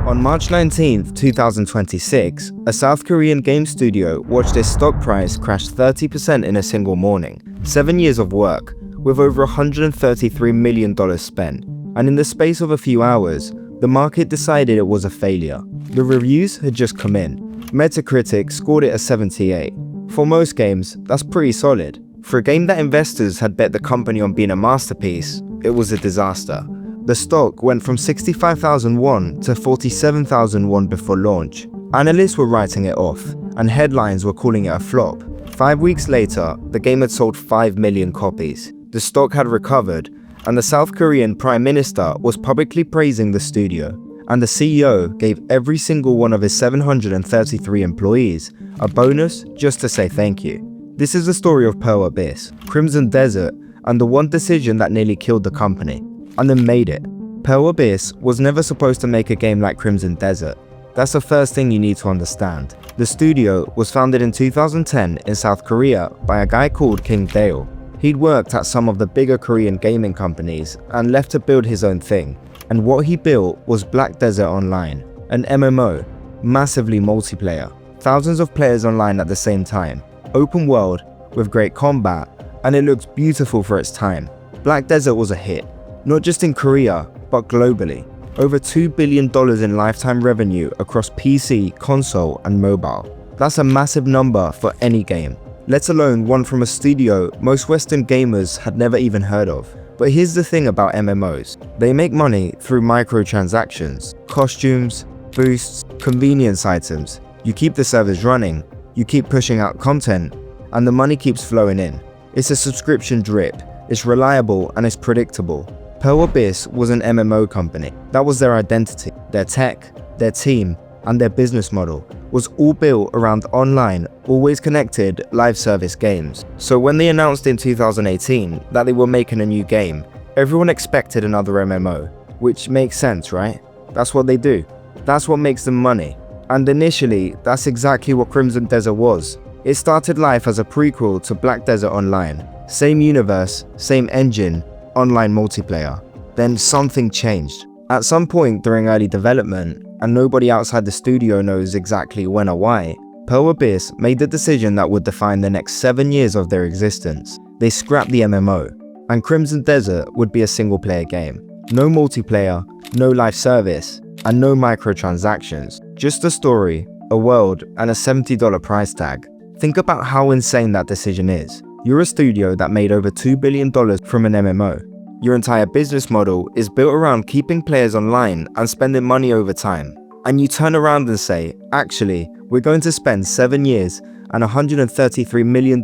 On March 19, 2026, a South Korean game studio watched its stock price crash 30% in a single morning. 7 years of work, with over $133 million spent, and in the space of a few hours, the market decided it was a failure. The reviews had just come in. Metacritic scored it a 78. For most games, that's pretty solid. For a game that investors had bet the company on being a masterpiece, it was a disaster. The stock went from 65,000 won to 47,000 won before launch. Analysts were writing it off, and headlines were calling it a flop. 5 weeks later, the game had sold 5 million copies. The stock had recovered, and the South Korean Prime Minister was publicly praising the studio, and the CEO gave every single one of his 733 employees a bonus just to say thank you. This is the story of Pearl Abyss, Crimson Desert, and the one decision that nearly killed the company, and then made it. Pearl Abyss was never supposed to make a game like Crimson Desert. That's the first thing you need to understand. The studio was founded in 2010 in South Korea by a guy called King Dale. He'd worked at some of the bigger Korean gaming companies and left to build his own thing. And what he built was Black Desert Online, an MMO, massively multiplayer, thousands of players online at the same time, open world with great combat, and it looks beautiful for its time. Black Desert was a hit, not just in Korea, but globally. Over $2 billion in lifetime revenue across PC, console, and mobile. That's a massive number for any game, let alone one from a studio most Western gamers had never even heard of. But here's the thing about MMOs. They make money through microtransactions, costumes, boosts, convenience items. You keep the servers running, you keep pushing out content, and the money keeps flowing in. It's a subscription drip, it's reliable, and it's predictable. Pearl Abyss was an MMO company. That was their identity. Their tech, their team, and their business model was all built around online, always connected live service games. So when they announced in 2018 that they were making a new game, everyone expected another MMO, which makes sense, right? That's what they do. That's what makes them money. And initially, that's exactly what Crimson Desert was. It started life as a prequel to Black Desert Online. Same universe, same engine, online multiplayer. Then something changed. At some point during early development, and nobody outside the studio knows exactly when or why, Pearl Abyss made the decision that would define the next 7 years of their existence. They scrapped the MMO, and Crimson Desert would be a single-player game. No multiplayer, no live service, and no microtransactions. Just a story, a world, and a $70 price tag. Think about how insane that decision is. You're a studio that made over $2 billion from an MMO. Your entire business model is built around keeping players online and spending money over time. And you turn around and say, actually, we're going to spend 7 years and $133 million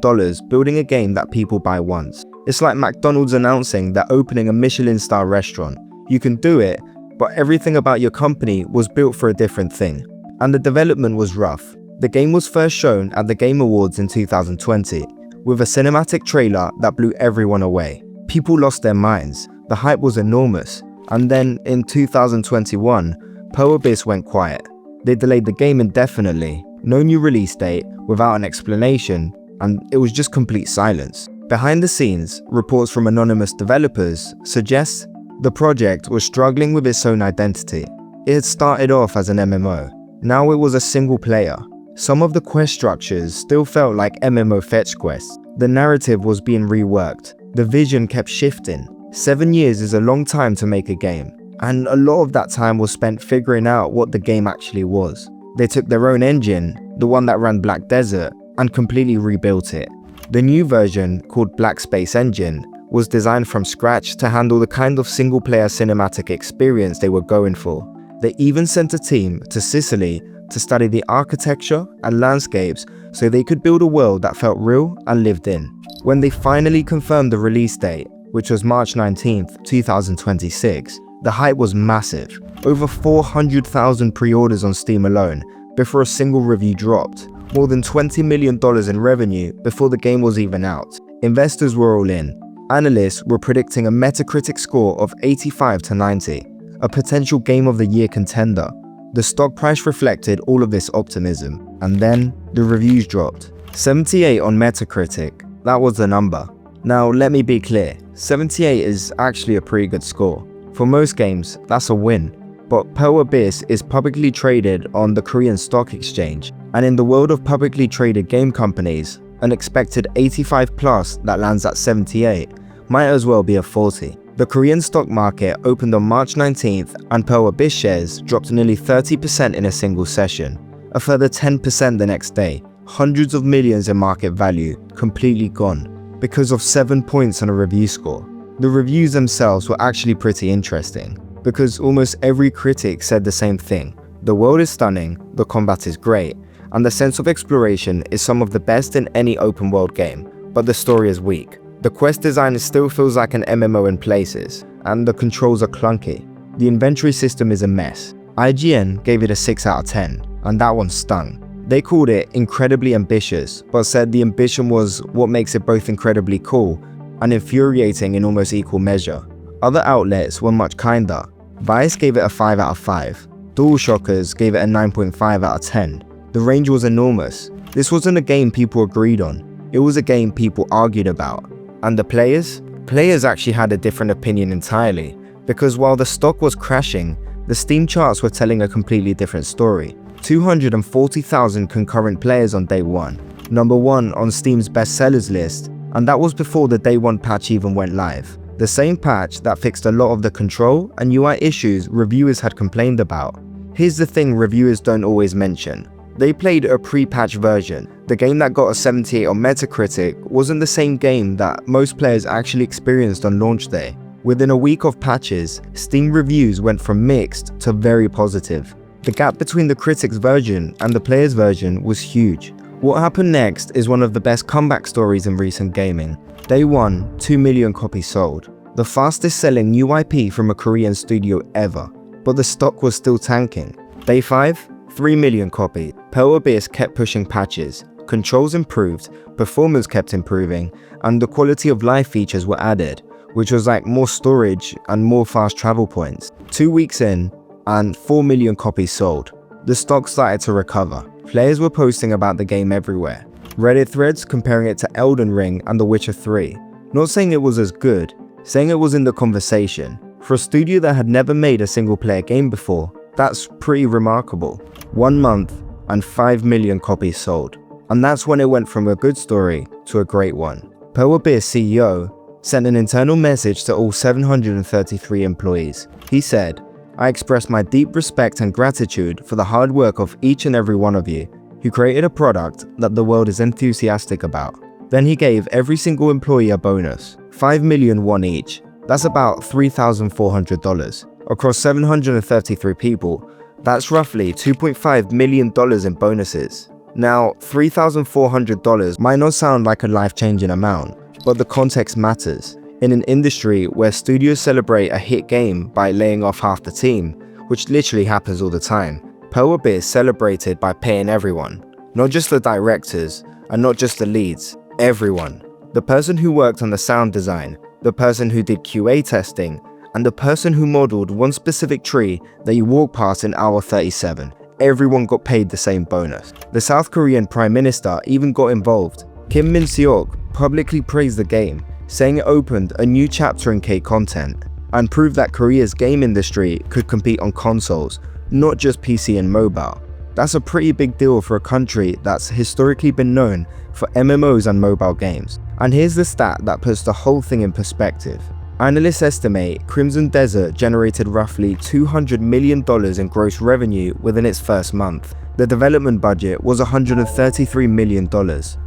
building a game that people buy once. It's like McDonald's announcing they're opening a Michelin-star restaurant. You can do it, but everything about your company was built for a different thing. And the development was rough. The game was first shown at the Game Awards in 2020, with a cinematic trailer that blew everyone away. People lost their minds, the hype was enormous, and then in 2021, Pearl Abyss went quiet. They delayed the game indefinitely, no new release date, without an explanation, and it was just complete silence. Behind the scenes, reports from anonymous developers suggest the project was struggling with its own identity. It had started off as an MMO, now it was a single player. Some of the quest structures still felt like MMO fetch quests. The narrative was being reworked. The vision kept shifting. 7 years is a long time to make a game, and a lot of that time was spent figuring out what the game actually was. They took their own engine, the one that ran Black Desert, and completely rebuilt it. The new version, called Black Space Engine, was designed from scratch to handle the kind of single-player cinematic experience they were going for. They even sent a team to Sicily to study the architecture and landscapes so they could build a world that felt real and lived in. When they finally confirmed the release date, which was March 19th, 2026, the hype was massive. Over 400,000 pre-orders on Steam alone before a single review dropped. More than $20 million in revenue before the game was even out. Investors were all in. Analysts were predicting a Metacritic score of 85 to 90, a potential Game of the Year contender. The stock price reflected all of this optimism, and then the reviews dropped. 78 on Metacritic, that was the number. Now let me be clear, 78 is actually a pretty good score. For most games, that's a win. but Pearl Abyss is publicly traded on the Korean Stock Exchange, and in the world of publicly traded game companies, an expected 85 plus that lands at 78 might as well be a 40. The Korean stock market opened on March 19th and Pearl Abyss shares dropped nearly 30% in a single session, a further 10% the next day. Hundreds of millions in market value completely gone because of 7 points on a review score. The reviews themselves were actually pretty interesting because almost every critic said the same thing. The world is stunning, the combat is great, and the sense of exploration is some of the best in any open world game, but the story is weak. The quest design still feels like an MMO in places, and the controls are clunky. The inventory system is a mess. IGN gave it a 6 out of 10, and that one stung. They called it incredibly ambitious, but said the ambition was what makes it both incredibly cool and infuriating in almost equal measure. Other outlets were much kinder. Vice gave it a 5 out of 5. DualShockers gave it a 9.5 out of 10. The range was enormous. This wasn't a game people agreed on, it was a game people argued about. And the players? Players actually had a different opinion entirely, because while the stock was crashing, the Steam charts were telling a completely different story. 240,000 concurrent players on day one, number 1 on Steam's bestsellers list, and that was before the day 1 patch even went live. The same patch that fixed a lot of the control and UI issues reviewers had complained about. Here's the thing reviewers don't always mention. They played a pre-patch version. The game that got a 78 on Metacritic wasn't the same game that most players actually experienced on launch day. Within a week of patches, Steam reviews went from mixed to very positive. The gap between the critics' version and the players' version was huge. What happened next is one of the best comeback stories in recent gaming. Day 1, 2 million copies sold. The fastest selling new IP from a Korean studio ever. But the stock was still tanking. Day 5, 3 million copies. Pearl Abyss kept pushing patches, controls improved, performance kept improving, and the quality of life features were added, which was like more storage and more fast travel points. 2 weeks in, and 4 million copies sold. The stock started to recover. Players were posting about the game everywhere. Reddit threads comparing it to Elden Ring and The Witcher 3. Not saying it was as good, saying it was in the conversation. For a studio that had never made a single player game before, that's pretty remarkable. 1 month and 5 million copies sold. And that's when it went from a good story to a great one. Pearl Abyss CEO sent an internal message to all 733 employees. He said, "I express my deep respect and gratitude for the hard work of each and every one of you who created a product that the world is enthusiastic about." Then he gave every single employee a bonus, 5 million won each. That's about $3,400. Across 733 people, that's roughly $2.5 million in bonuses. Now, $3,400 might not sound like a life-changing amount, but the context matters. In an industry where studios celebrate a hit game by laying off half the team, which literally happens all the time, Pearl Abyss celebrated by paying everyone. Not just the directors, and not just the leads, everyone. The person who worked on the sound design, the person who did QA testing, and the person who modeled one specific tree that you walk past in hour 37. Everyone got paid the same bonus. The South Korean Prime Minister even got involved. Kim Min-seok publicly praised the game, saying it opened a new chapter in K-content and proved that Korea's game industry could compete on consoles, not just PC and mobile. That's a pretty big deal for a country that's historically been known for MMOs and mobile games. And here's the stat that puts the whole thing in perspective. Analysts estimate Crimson Desert generated roughly $200 million in gross revenue within its first month. The development budget was $133 million.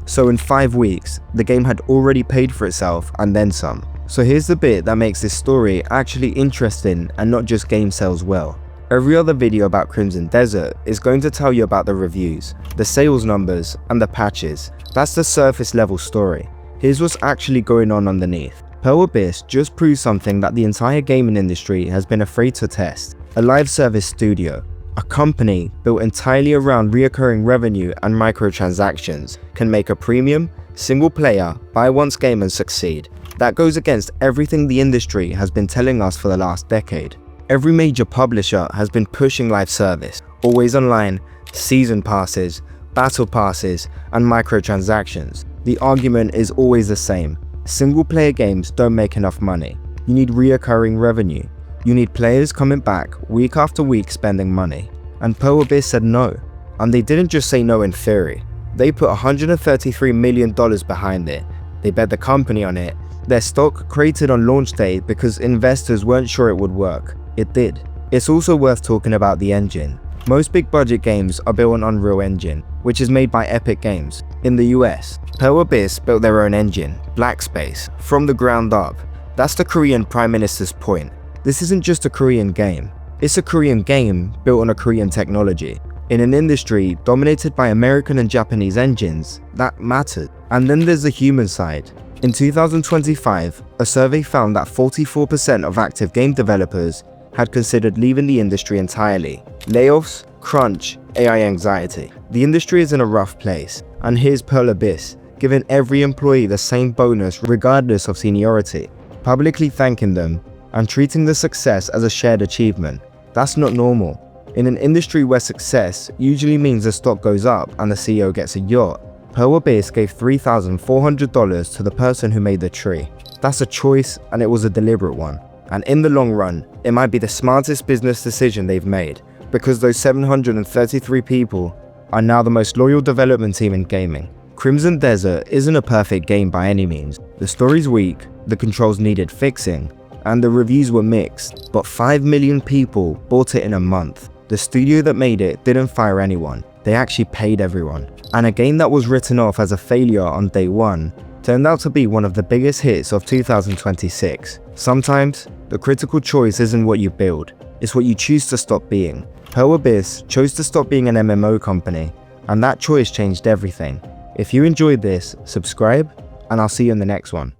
So in 5 weeks, the game had already paid for itself and then some. So here's the bit that makes this story actually interesting and not just game sells well. Every other video about Crimson Desert is going to tell you about the reviews, the sales numbers, and the patches. That's the surface level story. Here's what's actually going on underneath. Pearl Abyss just proved something that the entire gaming industry has been afraid to test. A live service studio, a company built entirely around recurring revenue and microtransactions, can make a premium, single player, buy once game and succeed. That goes against everything the industry has been telling us for the last decade. Every major publisher has been pushing live service, always online, season passes, battle passes, and microtransactions. The argument is always the same. Single player games don't make enough money. You need reoccurring revenue. You need players coming back week after week spending money. And Pearl Abyss said no. And they didn't just say no in theory. They put $133 million behind it. They bet the company on it. Their stock created on launch day because investors weren't sure it would work. It did. It's also worth talking about the engine. Most big budget games are built on Unreal Engine, which is made by Epic Games. In the US, Pearl Abyss built their own engine, Black Space, from the ground up. That's the Korean Prime Minister's point. This isn't just a Korean game. It's a Korean game built on a Korean technology. In an industry dominated by American and Japanese engines, that mattered. And then there's the human side. In 2025, a survey found that 44% of active game developers had considered leaving the industry entirely. Layoffs, crunch, AI anxiety. The industry is in a rough place. And here's Pearl Abyss, giving every employee the same bonus regardless of seniority, publicly thanking them, and treating the success as a shared achievement. That's not normal. In an industry where success usually means the stock goes up and the CEO gets a yacht, Pearl Abyss gave $3,400 to the person who made the tree. That's a choice, and it was a deliberate one. And in the long run, it might be the smartest business decision they've made, because those 733 people are now the most loyal development team in gaming. Crimson Desert isn't a perfect game by any means. The story's weak, the controls needed fixing, and the reviews were mixed, but 5 million people bought it in a month. The studio that made it didn't fire anyone, they actually paid everyone. And a game that was written off as a failure on day one turned out to be one of the biggest hits of 2026. Sometimes, the critical choice isn't what you build, it's what you choose to stop being. Pearl Abyss chose to stop being an MMO company, and that choice changed everything. If you enjoyed this, subscribe, and I'll see you in the next one.